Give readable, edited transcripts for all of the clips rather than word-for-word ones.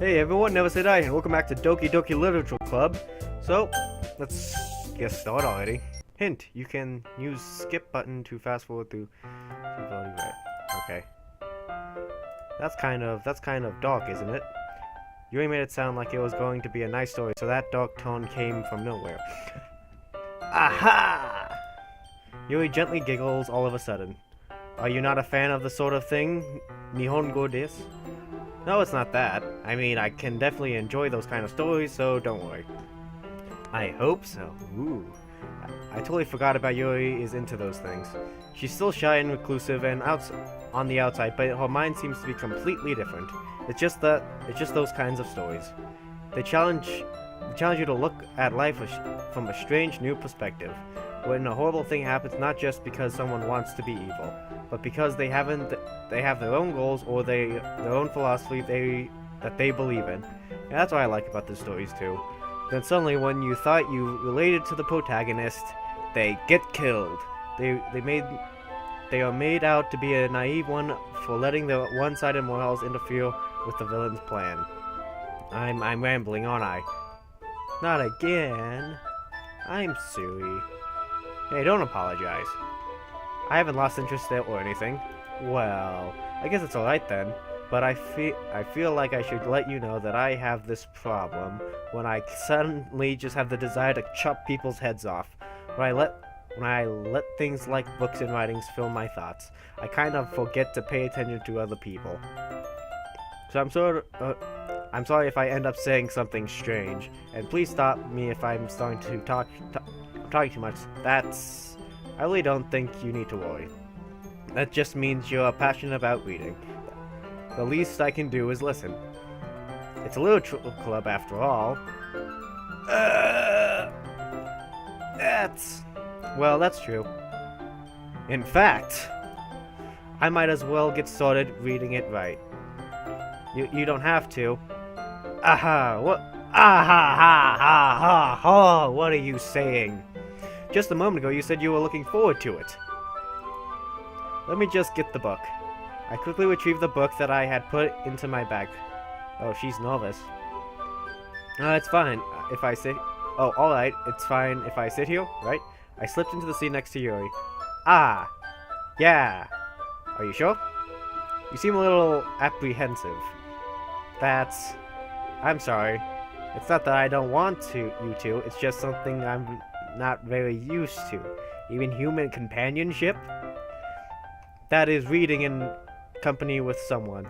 Hey everyone, never say die, and welcome back to Doki Doki Literature Club. So, let's get started already. Hint, you can use skip button to fast forward through right. Okay. That's kind of dark, isn't it? Yuri made it sound like it was going to be a nice story, so that dark tone came from nowhere. Aha! Yuri gently giggles all of a sudden. Are you not a fan of the sort of thing Nihongo desu? No, it's not that. I mean, I can definitely enjoy those kind of stories, so don't worry. I hope so. Ooh. I totally forgot about Yuri is into those things. She's still shy and reclusive and on the outside, but her mind seems to be completely different. It's just those kinds of stories. They challenge you to look at life from a strange new perspective. When a horrible thing happens, not just because someone wants to be evil, but because they have their own goals or their own philosophy that they believe in. And that's what I like about the stories too. Then suddenly, when you thought you related to the protagonist, they get killed. They are made out to be a naive one for letting the one-sided morals interfere with the villain's plan. I'm rambling, aren't I? Not again. I'm sorry. Hey, don't apologize. I haven't lost interest there or anything. Well, I guess it's alright then. But I feel like I should let you know that I have this problem when I suddenly just have the desire to chop people's heads off. When I let things like books and writings fill my thoughts, I kind of forget to pay attention to other people. So I'm sorry if I end up saying something strange, and please stop me if I'm starting to talking too much. I really don't think you need to worry. That just means you're passionate about reading. The least I can do is listen. It's a literature club after all. That's true. In fact, I might as well get started reading it right. You don't have to. Aha! What? Aha! Ha! Ha! Ha! Ha! What are you saying? Just a moment ago, you said you were looking forward to it. Let me just get the book. I quickly retrieved the book that I had put into my bag. Oh, she's nervous. It's fine if I sit... Oh, alright, it's fine if I sit here, right? I slipped into the seat next to Yuri. Ah! Yeah! Are you sure? You seem a little apprehensive. I'm sorry. It's not that I don't want you to, it's just something I'm not very used to. Even human companionship? That is reading in company with someone.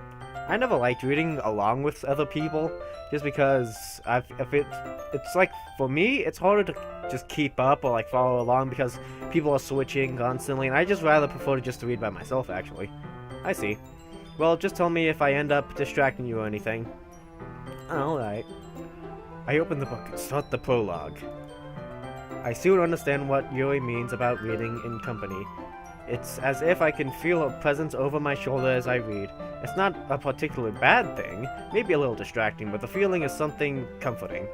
I never liked reading along with other people, just because it's like, for me, it's harder to just keep up or like follow along because people are switching constantly, and I just rather prefer to just read by myself, actually. I see. Well, just tell me if I end up distracting you or anything. Alright. I open the book and start the prologue. I soon understand what Yuri means about reading in company. It's as if I can feel her presence over my shoulder as I read. It's not a particularly bad thing, maybe a little distracting, but the feeling is something comforting.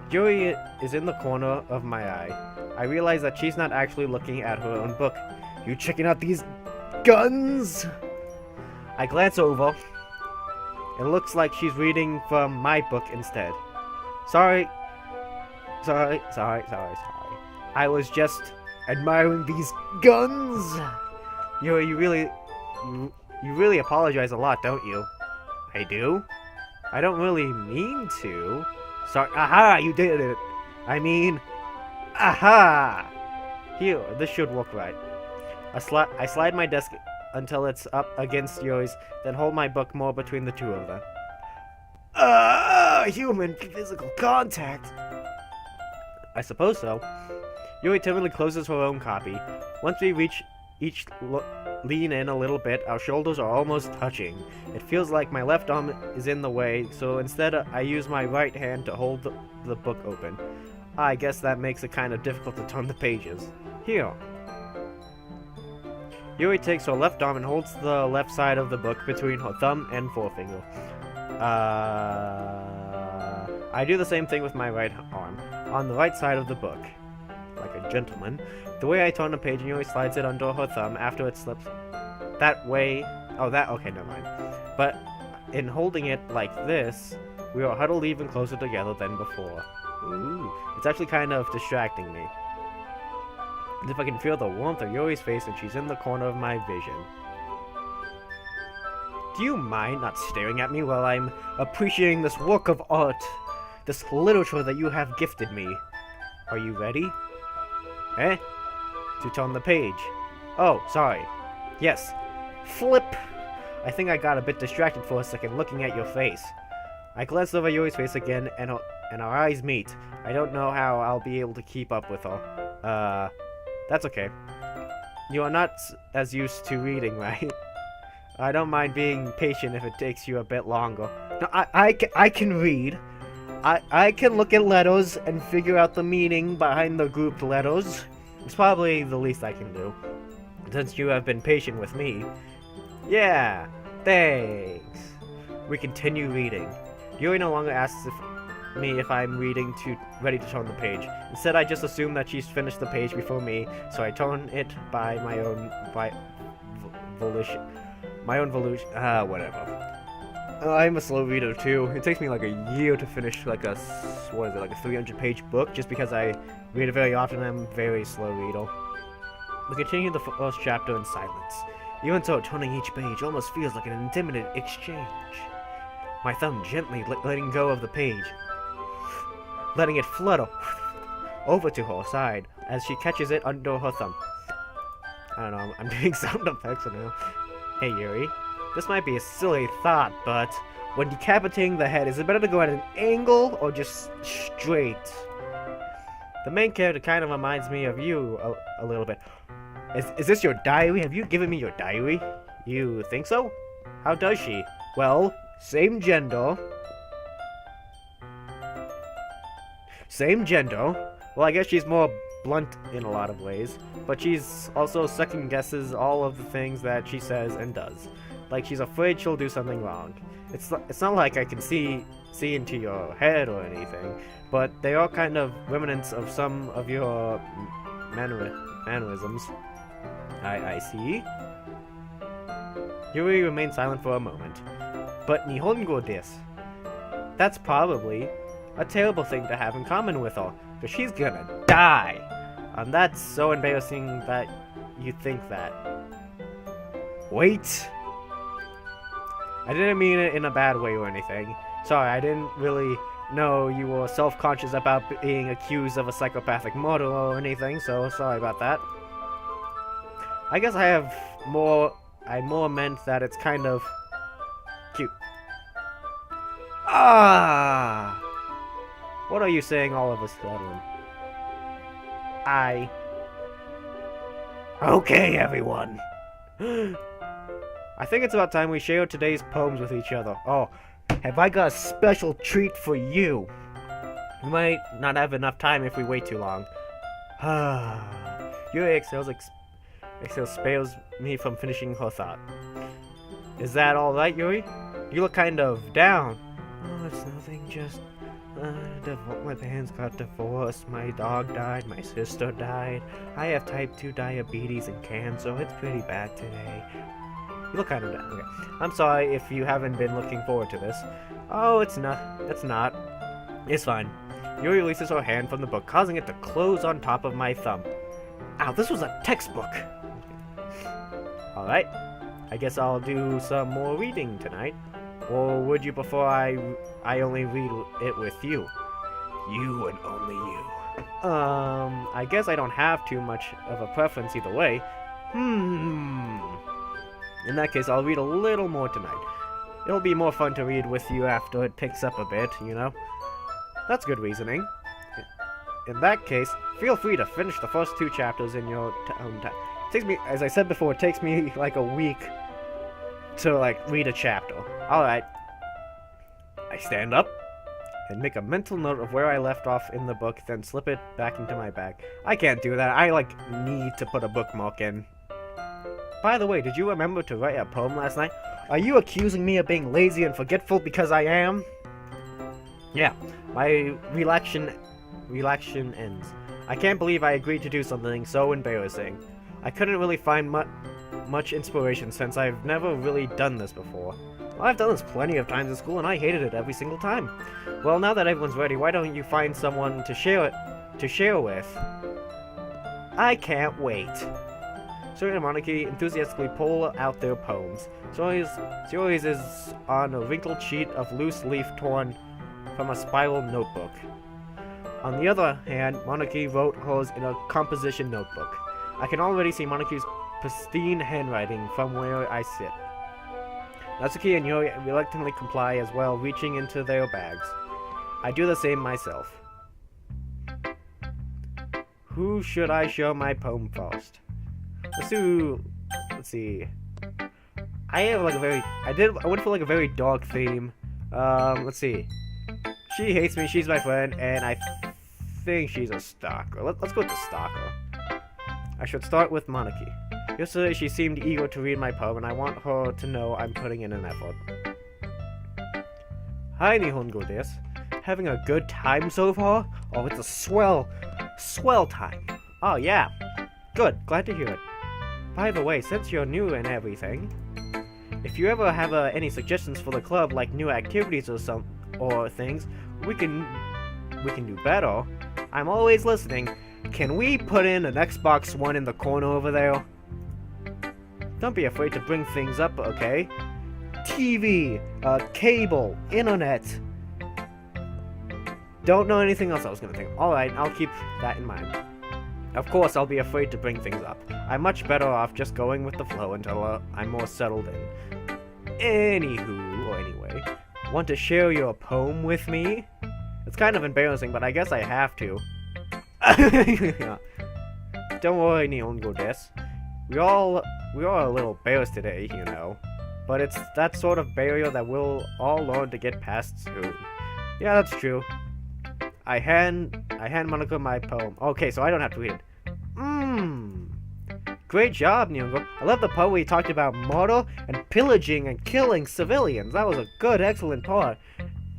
Yuri is in the corner of my eye. I realize that she's not actually looking at her own book. You checking out these guns? I glance over. It looks like she's reading from my book instead. Sorry. I was just admiring these guns. You really apologize a lot, don't you? I do? I don't really mean to. Sorry. Aha, you did it. I mean, aha. Here, this should work right. I slide my desk until it's up against yours, then hold my book more between the two of them. Human physical contact. I suppose so. Yuri timidly closes her own copy. Once we each lean in a little bit, our shoulders are almost touching. It feels like my left arm is in the way, so instead I use my right hand to hold the book open. I guess that makes it kind of difficult to turn the pages. Here. Yuri takes her left arm and holds the left side of the book between her thumb and forefinger. I do the same thing with my right arm, on the right side of the book. Like a gentleman. The way I turn the page, and Yuri slides it under her thumb after it slips. That way... Oh, okay, never mind. But in holding it like this, we are huddled even closer together than before. Ooh, it's actually kind of distracting me. As if I can feel the warmth of Yuri's face and she's in the corner of my vision. Do you mind not staring at me while I'm appreciating this work of art, this literature that you have gifted me? Are you ready? Eh? To turn the page. Oh, sorry. Yes. Flip! I think I got a bit distracted for a second looking at your face. I glanced over Yuri's face again, and our eyes meet. I don't know how I'll be able to keep up with her. That's okay. You are not as used to reading, right? I don't mind being patient if it takes you a bit longer. No, I can read. I can look at letters and figure out the meaning behind the grouped letters. It's probably the least I can do, since you have been patient with me. Yeah, thanks. We continue reading. Yuri no longer asks me if I'm ready to turn the page. Instead, I just assume that she's finished the page before me, so I turn it by my own volition. Whatever. I'm a slow reader too. It takes me like a year to finish like a 300-page book, just because I read it very often and I'm a very slow reader. We continue the first chapter in silence. Even so, turning each page almost feels like an intimidating exchange. My thumb gently letting go of the page, letting it flutter over to her side as she catches it under her thumb. I don't know, I'm doing sound effects now. Hey Yuri, this might be a silly thought, but when decapitating the head, is it better to go at an angle or just straight? The main character kind of reminds me of you a little bit. Is this your diary? Have you given me your diary? You think so? How does she? Well, same gender. Same gender. Well, I guess she's more blunt in a lot of ways, but she's also second guesses all of the things that she says and does. Like she's afraid she'll do something wrong. It's not like I can see into your head or anything, but they are kind of remnants of some of your mannerisms. I see. Yuri remained silent for a moment. But Nihongo desu. That's probably a terrible thing to have in common with her, because she's gonna die. That's so embarrassing that you think that. Wait! I didn't mean it in a bad way or anything. Sorry, I didn't really know you were self-conscious about being accused of a psychopathic murder or anything, so sorry about that. I guess I more meant that it's kind of cute. Ah! What are you saying all of a sudden? Okay, everyone. I think it's about time we share today's poems with each other. Oh, have I got a special treat for you? We might not have enough time if we wait too long. Yuri exhale spares me from finishing her thought. Is that alright, Yuri? You look kind of down. Oh, it's nothing, just... my parents got divorced, my dog died, my sister died. I have type 2 diabetes and cancer. It's pretty bad today. You look kind of down. Okay. I'm sorry if you haven't been looking forward to this. Oh, it's not. It's not. It's fine. Yuri releases her hand from the book, causing it to close on top of my thumb. Ow, this was a textbook. Alright. I guess I'll do some more reading tonight. Or would you prefer I only read it with you? You and only you. I guess I don't have too much of a preference either way. In that case, I'll read a little more tonight. It'll be more fun to read with you after it picks up a bit, you know? That's good reasoning. In that case, feel free to finish the first 2 chapters in your own time. It takes me, as I said before, it takes me like a week to read a chapter. Alright. I stand up and make a mental note of where I left off in the book, then slip it back into my bag. I can't do that. I need to put a bookmark in. By the way, did you remember to write a poem last night? Are you accusing me of being lazy and forgetful because I am? Yeah, my relaxation ends. I can't believe I agreed to do something so embarrassing. I couldn't really find much inspiration since I've never really done this before. Well, I've done this plenty of times in school, and I hated it every single time. Well, now that everyone's ready, why don't you find someone to share with? I can't wait. Suri and Monarchy enthusiastically pull out their poems. Suri's is on a wrinkled sheet of loose leaf torn from a spiral notebook. On the other hand, Monarchy wrote hers in a composition notebook. I can already see Monarchy's pristine handwriting from where I sit. Natsuki and Yuri reluctantly comply as well, reaching into their bags. I do the same myself. Who should I show my poem first? Let's see. I have like I went for like a very dark theme. Let's see. She hates me, she's my friend, and I think she's a stalker. Let's go with the stalker. I should start with Monarchy. Yesterday she seemed eager to read my poem, and I want her to know I'm putting in an effort. Hi, Nihongo desu. Having a good time so far? Oh, it's a swell time. Oh, yeah. Good, glad to hear it. By the way, since you're new and everything, if you ever have any suggestions for the club, like new activities or things, we can do better. I'm always listening. Can we put in an Xbox One in the corner over there? Don't be afraid to bring things up, okay? TV, cable, internet. Don't know anything else I was gonna think. Alright, I'll keep that in mind. Of course, I'll be afraid to bring things up. I'm much better off just going with the flow until I'm more settled in. Anyway, want to share your poem with me? It's kind of embarrassing, but I guess I have to. Don't worry, Nihongo desu. We are a little bears today, you know. But it's that sort of barrier that we'll all learn to get past soon. Yeah, that's true. I hand Monica my poem. Okay, so I don't have to read it. Great job, Nihongo. I love the part where you talked about murder and pillaging and killing civilians. That was a good, excellent part.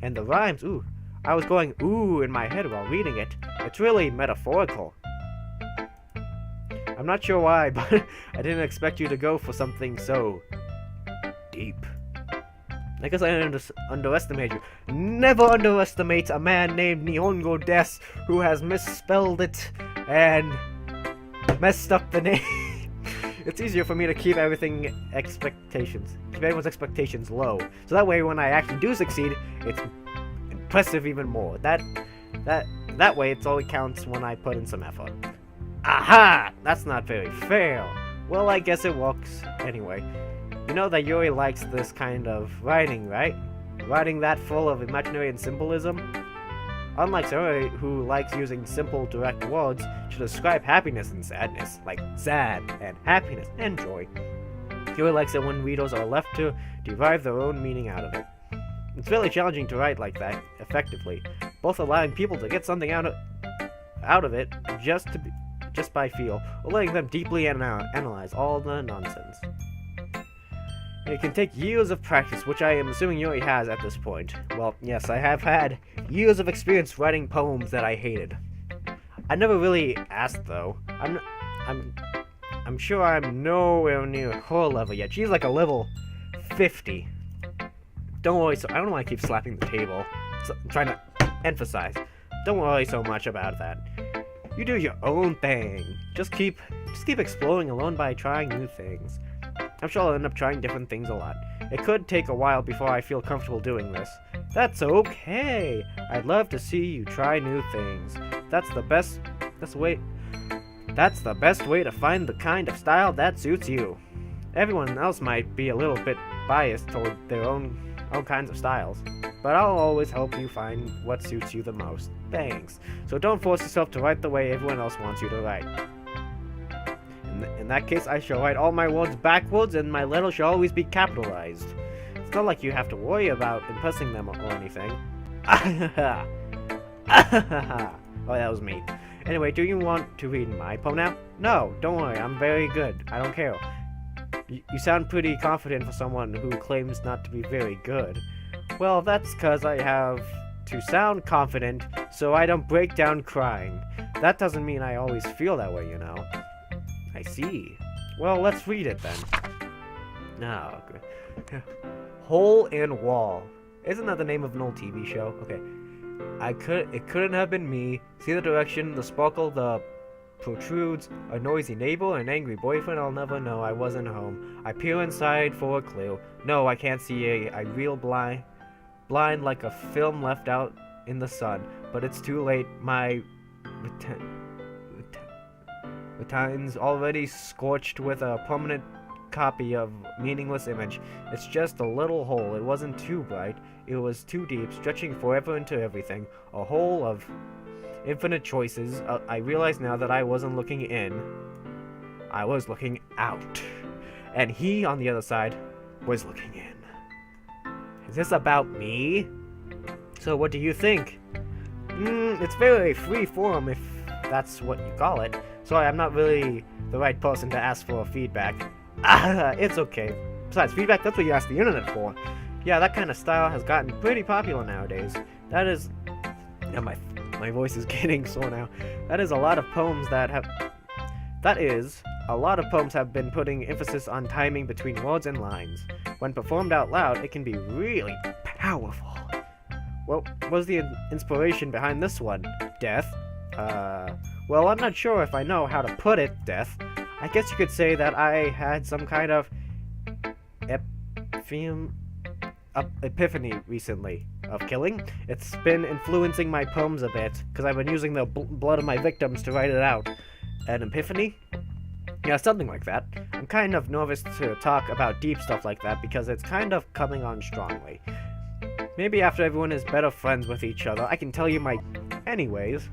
And the rhymes, ooh. I was going ooh in my head while reading it. It's really metaphorical. I'm not sure why, but I didn't expect you to go for something so deep. I guess I underestimated you. Never underestimate a man named Nihongo desu who has misspelled it and messed up the name. It's easier for me to keep everyone's expectations low. So that way when I actually do succeed, it's impressive even more. That way it's all it counts when I put in some effort. Aha! That's not very fair. Well, I guess it works anyway. You know that Yuri likes this kind of writing, right? Writing that full of imaginary and symbolism? Unlike Yuri, who likes using simple, direct words to describe happiness and sadness, like sad and happiness and joy. Yuri likes it when readers are left to derive their own meaning out of it. It's really challenging to write like that, effectively, both allowing people to get something out of it just by feel, or letting them deeply analyze all the nonsense. It can take years of practice, which I am assuming Yuri has at this point. Well, yes, I have had years of experience writing poems that I hated. I never really asked, though. I'm sure I'm nowhere near her level yet. She's like a level 50. Don't worry, I don't want to keep slapping the table. I'm trying to emphasize. Don't worry so much about that. You do your own thing. Just keep exploring alone by trying new things. I'm sure I'll end up trying different things a lot. It could take a while before I feel comfortable doing this. That's okay. I'd love to see you try new things. That's the best way to find the kind of style that suits you. Everyone else might be a little bit biased toward their own kinds of styles, but I'll always help you find what suits you the most. Thanks. So don't force yourself to write the way everyone else wants you to write. In that case, I shall write all my words backwards, and my letters shall always be capitalized. It's not like you have to worry about impressing them or anything. Oh, that was me. Anyway, do you want to read my poem now? No, don't worry, I'm very good. I don't care. You sound pretty confident for someone who claims not to be very good. Well, that's because I have to sound confident so I don't break down crying. That doesn't mean I always feel that way, you know. I see. Well, let's read it then. Now, Hole in wall. Isn't that the name of an old TV show? Okay. It couldn't have been me. See the direction, the sparkle, the protrudes, a noisy neighbor, an angry boyfriend, I'll never know. I wasn't home. I peer inside for a clue. No, I can't see. I reel blind like a film left out in the sun. But it's too late. My retine's already scorched with a permanent copy of meaningless image. It's just a little hole. It wasn't too bright. It was too deep, stretching forever into everything. A hole of infinite choices. I realize now that I wasn't looking in. I was looking out. And he, on the other side, was looking in. Is this about me? So what do you think? It's very free form, if that's what you call it. Sorry, I'm not really the right person to ask for feedback. It's okay. Besides, feedback, that's what you ask the internet for. Yeah, that kind of style has gotten pretty popular nowadays. That is... Yeah, my voice is getting sore now. That is a lot of poems have been putting emphasis on timing between words and lines. When performed out loud, it can be really powerful. What was the inspiration behind this one? Death? Well, I'm not sure if I know how to put it, Death. I guess you could say that I had some kind of epiphany recently of killing. It's been influencing my poems a bit, because I've been using the blood of my victims to write it out. An epiphany? Yeah, something like that. I'm kind of nervous to talk about deep stuff like that, because it's kind of coming on strongly. Maybe after everyone is better friends with each other, I can tell you my... Anyways.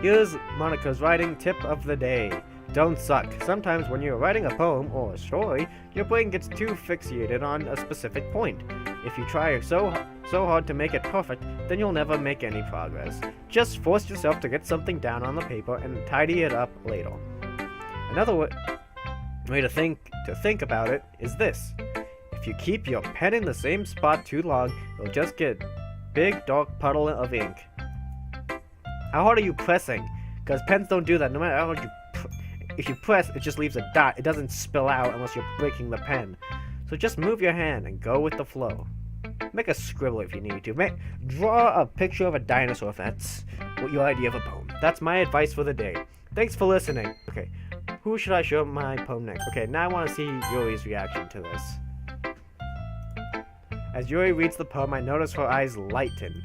Here's Monica's writing tip of the day. Don't suck. Sometimes when you're writing a poem or a story, your brain gets too fixated on a specific point. If you try so hard to make it perfect, then you'll never make any progress. Just force yourself to get something down on the paper and tidy it up later. Another way to think about it is this. If you keep your pen in the same spot too long, you'll just get big dark puddle of ink. How hard are you pressing? Because pens don't do that. No matter how hard you if you press, it just leaves a dot. It doesn't spill out unless you're breaking the pen. So just move your hand and go with the flow. Make a scribble if you need to. Draw a picture of a dinosaur if that's your idea of a poem. That's my advice for the day. Thanks for listening. Okay, who should I show my poem next? Okay, now I want to see Yuri's reaction to this. As Yuri reads the poem, I notice her eyes lighten.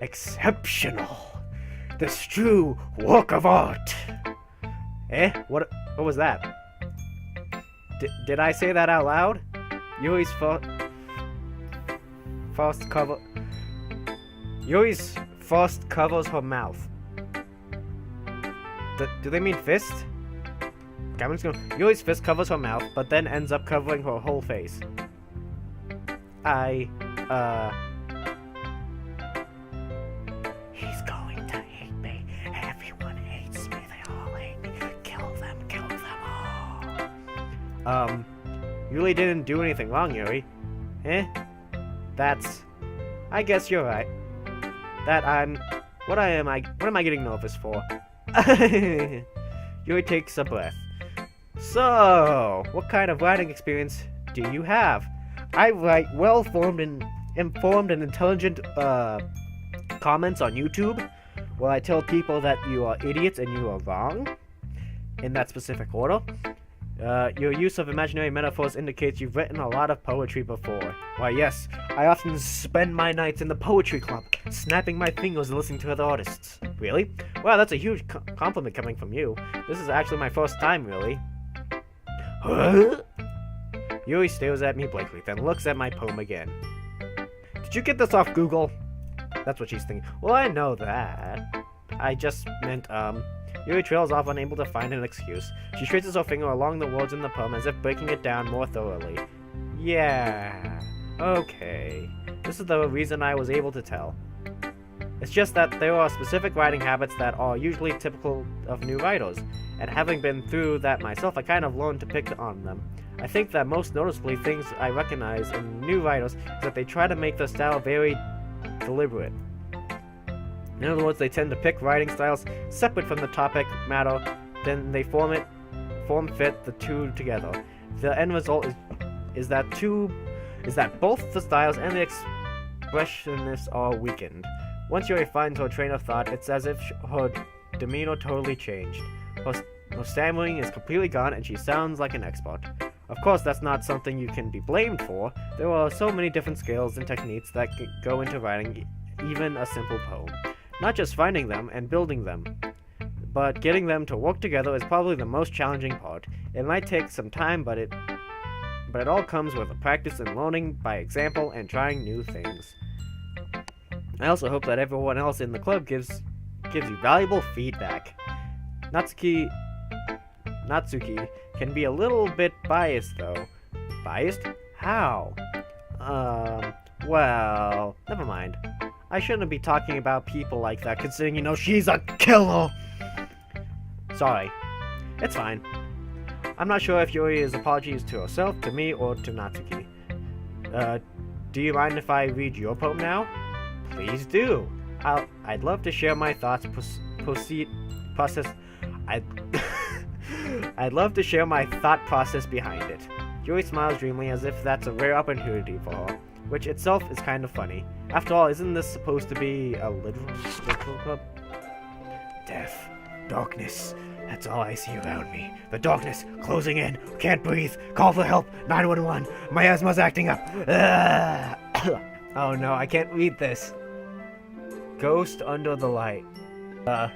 Exceptional. This true work of art. Eh? What was that? Did I say that out loud? Yuri's first covers her mouth. Do they mean fist? Okay, I'm just gonna... Yuri's fist covers her mouth, but then ends up covering her whole face. He's going to hate me. Everyone hates me. They all hate me. Kill them all. You really didn't do anything wrong, Yuri. Eh? I guess you're right. What am I getting nervous for? Yuri takes a breath. So, what kind of writing experience do you have? I write well-formed and informed and intelligent comments on YouTube, where I tell people that you are idiots and you are wrong, in that specific order. Your use of imaginary metaphors indicates you've written a lot of poetry before. Why, yes, I often spend my nights in the poetry club, snapping my fingers and listening to other artists. Really? Wow, that's a huge compliment coming from you. This is actually my first time, really. Huh? Yuri stares at me blankly, then looks at my poem again. Did you get this off Google? That's what she's thinking. Well, I know that. I just meant, Yuri trails off, unable to find an excuse. She traces her finger along the words in the poem as if breaking it down more thoroughly. Yeah. Okay. This is the reason I was able to tell. It's just that there are specific writing habits that are usually typical of new writers, and having been through that myself, I kind of learned to pick on them. I think that most noticeably things I recognize in new writers is that they try to make their style very deliberate. In other words, they tend to pick writing styles separate from the topic matter, then they form fit the two together. The end result is is that both the styles and the expressionists are weakened. Once Yuri finds her train of thought, it's as if her demeanor totally changed. Her stammering is completely gone, and she sounds like an expert. Of course, that's not something you can be blamed for. There are so many different skills and techniques that go into writing even a simple poem. Not just finding them and building them, but getting them to work together is probably the most challenging part. It might take some time, but it all comes with a practice and learning by example and trying new things. I also hope that everyone else in the club gives you valuable feedback. Natsuki can be a little bit biased, though. Biased? How? Well, never mind. I shouldn't be talking about people like that, considering, she's a killer! Sorry. It's fine. I'm not sure if Yuri is apologies to herself, to me, or to Natsuki. Do you mind if I read your poem now? Please do. I'd love to share my thoughts, I'd love to share my thought process behind it. Yuri smiles dreamily as if that's a rare opportunity for her, which itself is kind of funny. After all, isn't this supposed to be a literal club? Death. Darkness. That's all I see around me. The darkness, closing in. Can't breathe. Call for help. 911. My asthma's acting up. Oh no, I can't read this. Ghost under the light. The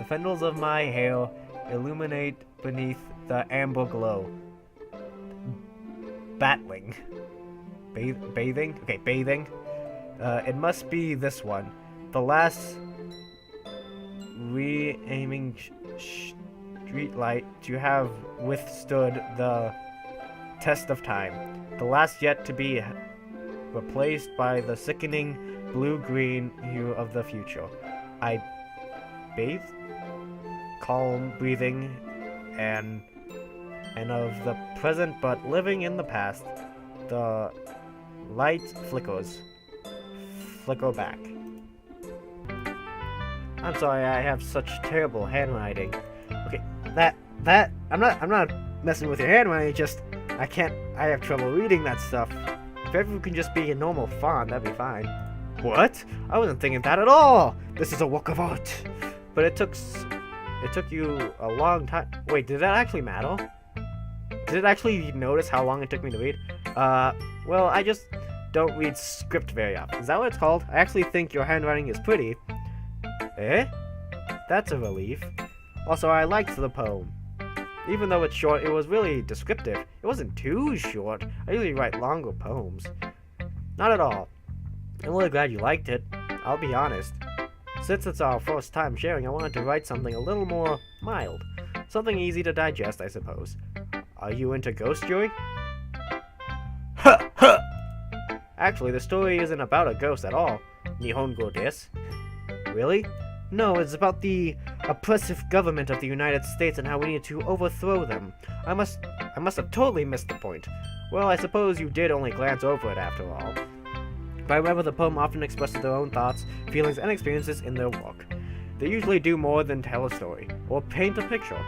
fendels of my hair illuminate beneath the amber glow. Battling. Bathing? Okay, bathing. It must be this one. The last re-aiming street light to have withstood the test of time. The last yet to be replaced by the sickening blue-green hue of the future. I bathe, calm breathing, and of the present, but living in the past. The light flicker back. I'm sorry, I have such terrible handwriting. Okay, I'm not messing with your handwriting, just I have trouble reading that stuff. If everyone can just be a normal font, that'd be fine. What? I wasn't thinking that at all! This is a work of art! But it took you a long time. Wait, did that actually matter? Did it actually notice how long it took me to read? Well, I just don't read script very often. Is that what it's called? I actually think your handwriting is pretty. Eh? That's a relief. Also, I liked the poem. Even though it's short, it was really descriptive. It wasn't too short. I usually write longer poems. Not at all. I'm really glad you liked it. I'll be honest. Since it's our first time sharing, I wanted to write something a little more mild. Something easy to digest, I suppose. Are you into ghost, Yuri? Ha! Ha! Actually, the story isn't about a ghost at all. Nihongo desu. Really? No, it's about the oppressive government of the United States and how we need to overthrow them. I must have totally missed the point. Well, I suppose you did only glance over it after all. But I remember the poem often expresses their own thoughts, feelings, and experiences in their work. They usually do more than tell a story, or paint a picture.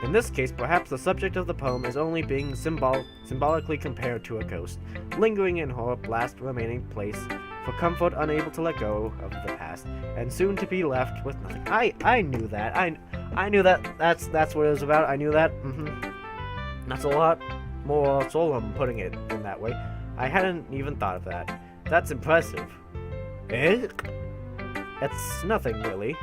In this case, perhaps the subject of the poem is only being symbolically compared to a ghost, lingering in her last remaining place, for comfort unable to let go of the past, and soon to be left with nothing. I knew that. I knew that. That's what it was about. I knew that. That's a lot more solemn putting it in that way. I hadn't even thought of that. That's impressive. Eh? That's nothing really.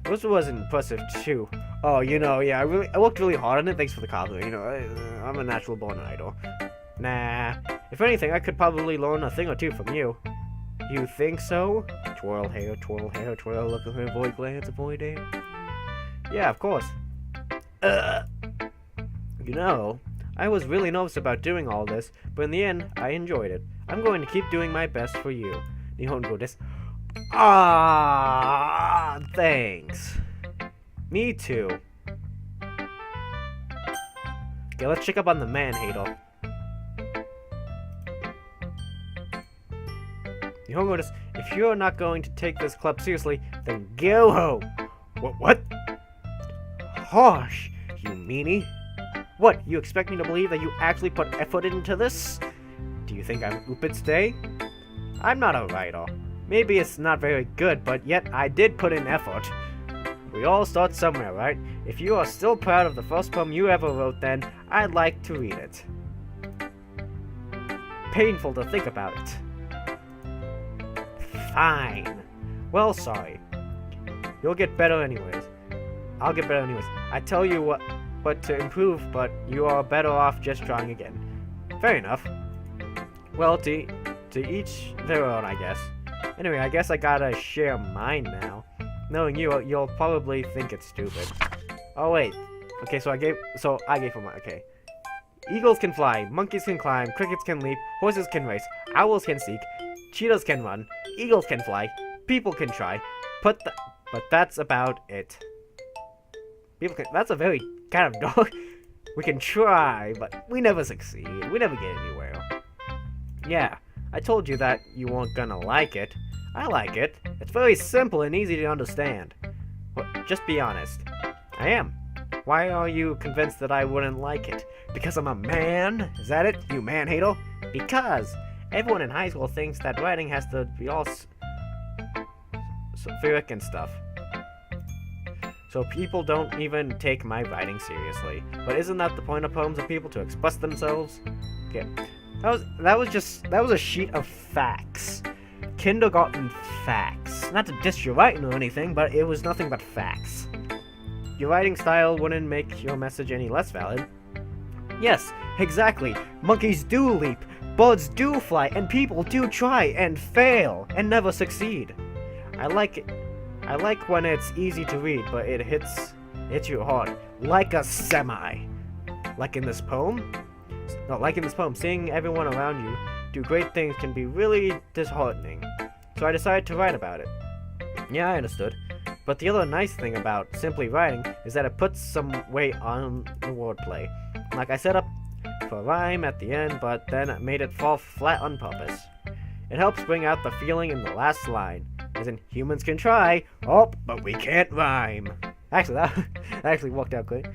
This was impressive too. Oh, yeah, I worked really hard on it. Thanks for the compliment. I'm a natural born writer. Nah. If anything, I could probably learn a thing or two from you. You think so? Twirl hair, twirl, look at her, avoid glance, avoid air. Yeah, of course. I was really nervous about doing all this, but in the end, I enjoyed it. I'm going to keep doing my best for you. Nihongo desu. Ah, thanks. Me too. Okay, let's check up on the man-hater. Nihongo desu. If you're not going to take this club seriously, then go home. What? Harsh, you meanie. What, you expect me to believe that you actually put effort into this? Do you think I'm upitste? I'm not a writer. Maybe it's not very good, but yet I did put in effort. We all start somewhere, right? If you are still proud of the first poem you ever wrote, then I'd like to read it. Painful to think about it. Fine. Well, sorry. You'll get better anyways. I'll get better anyways. I tell you what to improve, but you are better off just trying again. Fair enough. Well, to each their own, I guess. Anyway, I guess I gotta share mine now. Knowing you, you'll probably think it's stupid. Oh wait. Okay, so I gave for mine. Okay. Eagles can fly, monkeys can climb, crickets can leap, horses can race, owls can seek, cheetahs can run, eagles can fly, people can try, but that's about it. That's a very kind of dog. We can try, but we never succeed. We never get anywhere. Yeah, I told you that you weren't gonna like it. I like it. It's very simple and easy to understand. Well, just be honest. I am. Why are you convinced that I wouldn't like it? Because I'm a man? Is that it, you man-hater? Because everyone in high school thinks that writing has to be all sophisticated and stuff. So people don't even take my writing seriously. But isn't that the point of poems, of people to express themselves? Okay. That was a sheet of facts. Kindergarten facts. Not to diss your writing or anything, but it was nothing but facts. Your writing style wouldn't make your message any less valid. Yes, exactly. Monkeys do leap, birds do fly, and people do try and fail and never succeed. I like it. I like when it's easy to read, but it hits you hard, like a semi. Like in this poem? No, like in this poem, seeing everyone around you do great things can be really disheartening. So I decided to write about it. Yeah, I understood. But the other nice thing about simply writing is that it puts some weight on the wordplay. Like I set up for a rhyme at the end, but then I made it fall flat on purpose. It helps bring out the feeling in the last line, as in humans can try, oh, but we can't rhyme. Actually, that actually worked out good.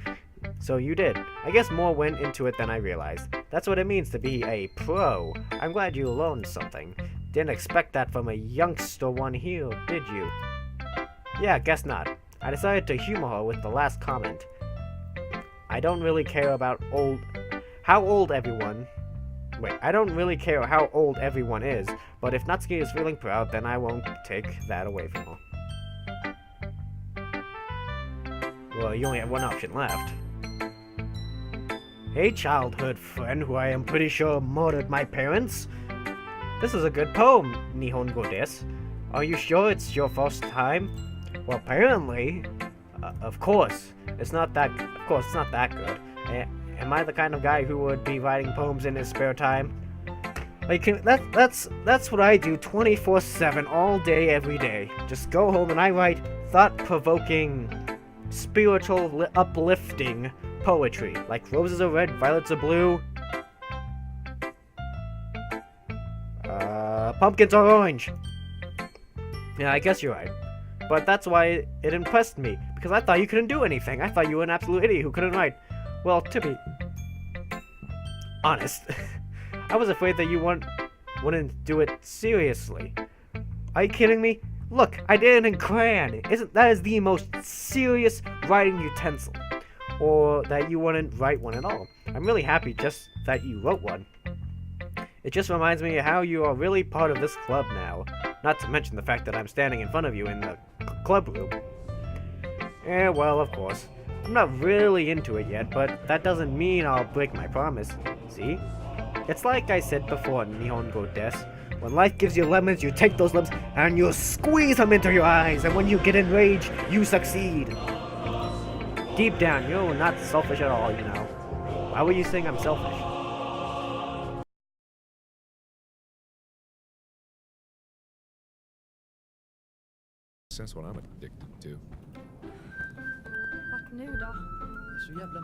So you did. I guess more went into it than I realized. That's what it means to be a pro. I'm glad you learned something. Didn't expect that from a youngster one here, did you? Yeah, guess not. I decided to humor her with the last comment. I don't really care about how old everyone is, but if Natsuki is feeling proud, then I won't take that away from her. Well, you only have one option left. Hey, childhood friend who I am pretty sure murdered my parents. This is a good poem, Nihongo desu. Are you sure it's your first time? Well, apparently. Of course. It's not that good. Am I the kind of guy who would be writing poems in his spare time? Like, that's what I do 24/7, all day, every day. Just go home and I write thought-provoking, spiritual, uplifting poetry. Like roses are red, violets are blue. Pumpkins are orange. Yeah, I guess you're right. But that's why it impressed me, because I thought you couldn't do anything. I thought you were an absolute idiot who couldn't write. Well, to be honest, I was afraid that you wouldn't do it seriously. Are you kidding me? Look, I did it in crayon. That is the most serious writing utensil. Or that you wouldn't write one at all. I'm really happy just that you wrote one. It just reminds me of how you are really part of this club now. Not to mention the fact that I'm standing in front of you in the club room. Yeah, well, of course. I'm not really into it yet, but that doesn't mean I'll break my promise. See? It's like I said before, Nihongo desu. When life gives you lemons, you take those lemons and you squeeze them into your eyes, and when you get enraged, you succeed. Deep down, you're not selfish at all, you know. Why were you saying I'm selfish? Sense what I'm addicted to. Vart nu då? Det är så jävla